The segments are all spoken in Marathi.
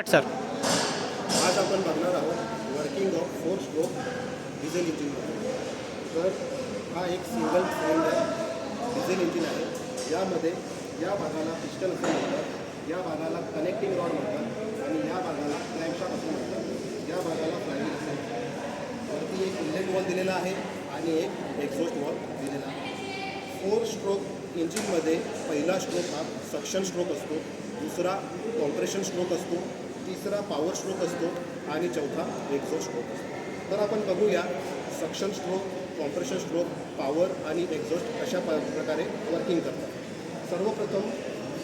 सर. आज आपण बघणार आहोत वर्किंग ऑफ 4 स्ट्रोक डिझेल इंजिनमध्ये. तर हा एक सिंगल सिलेंडर डिझेल इंजिन आहे. यामध्ये या भागाला पिस्टन असं म्हणतात, या भागाला कनेक्टिंग रॉड म्हणतात आणि या भागाला क्रॅन्कशाफ्ट असं म्हणतात. या भागाला फ्लायव्हील असं म्हणतात. वरती एक इनलेट वॉल दिलेला आहे आणि एक एक्झॉस्ट वॉल दिलेला आहे. 4 स्ट्रोक इंजिनमध्ये पहिला स्ट्रोक हा सक्शन स्ट्रोक असतो, दुसरा कॉम्प्रेशन स्ट्रोक असतो, तिसरा पॉवर स्ट्रोक असतो आणि चौथा एक्झॉस्ट स्ट्रोक असतो. तर आपण बघूया suction stroke, compression stroke, power आणि एक्झॉस्ट अशा प्रकारे वर्किंग करतात. सर्वप्रथम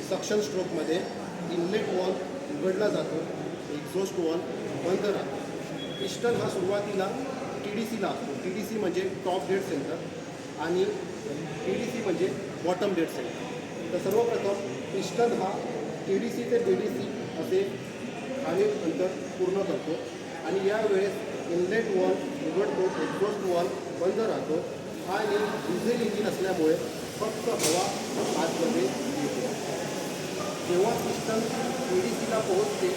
सक्शन स्ट्रोकमध्ये इनलेट वॉल उघडला जातो, एक्झॉस्ट वॉल बंद राहतो. पिस्टन हा सुरुवातीला TDCला असतो. TDC म्हणजे टॉप डेड सेंटर आणि TDC म्हणजे बॉटम डेड सेंटर. तर सर्वप्रथम पिस्टन हा TDC ते DDC असे खालील अंतर पूर्ण करतो आणि यावेळेस इनलेट वॉल उघडतो, एक्झॉस्ट वॉल बंद राहतो आणि डिझेल इंजिन असल्यामुळे फक्त हवा आतमध्ये येते. जेव्हा पिस्टन TDCला पोहोचते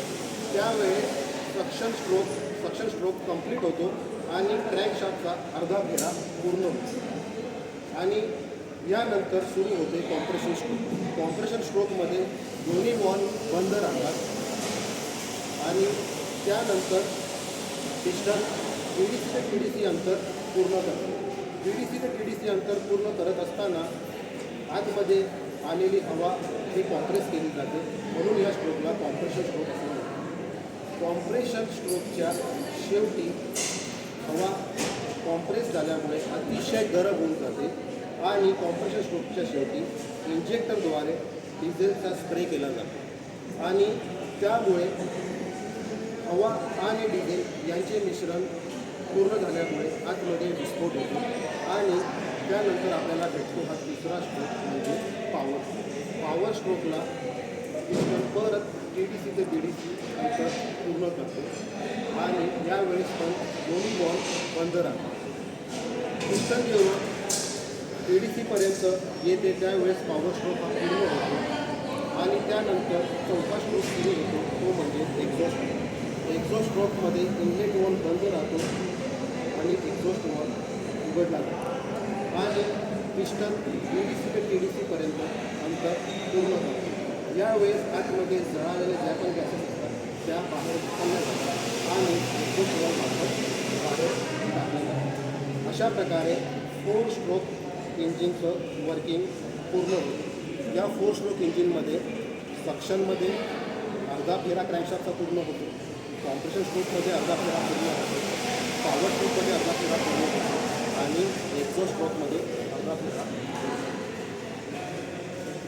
त्यावेळेस सक्शन स्ट्रोक कंप्लीट होतो आणि क्रॅन्कशाफ्टचा अर्धा फेरा पूर्ण होतो आणि यानंतर सुरू होते कॉम्प्रेशन स्ट्रोक. कॉम्प्रेशन स्ट्रोकमध्ये दोन्ही वॉल बंद राहतात आणि त्यानंतर पिस्टन TDC ते TDC अंतर पूर्ण करतो. TDC ते TDC अंतर पूर्ण करत असताना आतमध्ये आलेली हवा ही कॉम्प्रेस केली जाते, म्हणून या स्ट्रोकला कॉम्प्रेशन स्ट्रोक असं म्हणतात. कॉम्प्रेशन स्ट्रोकच्या शेवटी हवा कॉम्प्रेस झाल्यामुळे अतिशय गरम होऊन जाते आणि कॉम्प्रेशन स्ट्रोकच्या शेवटी इंजेक्टरद्वारे डिझेलचा स्प्रे केला जातो आणि त्यामुळे हवा आणि डिझेल यांचे मिश्रण पूर्ण झाल्यामुळे आतमध्ये विस्फोट होतो आणि त्यानंतर आपल्याला भेटतो हा तिसरा स्ट्रोक म्हणजे पॉवर स्ट्रोकला पिस्टन परत TDC ते DDC अंतर पूर्ण करतो आणि यावेळेस पण दोन्ही बॉल बंद राहतात. पिस्टन जेव्हा TDCपर्यंत येते त्यावेळेस पॉवर स्ट्रोक हा पूर्ण होतो आणि त्यानंतर चौथा स्ट्रोक सुरू होतो, तो म्हणजे एक्झॉस्ट स्ट्रोक. एक्झॉस्ट स्ट्रोकमध्ये इनलेट वॉल बंद राहतो आणि एक्झॉस्ट वॉल उघडला जातो आणि पिस्टन TDC ते TDCपर्यंत अंतर पूर्ण करतो. यावेळेस आतमध्ये जळालेले ज्या पण गॅसेस असतात त्या बाहेर काढल्या जातात आणि एक्झॉस्ट वॉल मार्फत बाहेर टाकले जातात. अशा प्रकारे 4 स्ट्रोक इंजिनचं वर्किंग पूर्ण होतं. या 4 स्ट्रोक इंजिनमध्ये सक्शनमध्ये अर्धा फेरा क्रॅन्कशाफ्टचा पूर्ण होतो, कॉम्प्रेशन स्ट्रोकमध्ये अर्धा फेरा पूर्ण होतो, पॉवर स्ट्रोकमध्ये अर्धा फेरा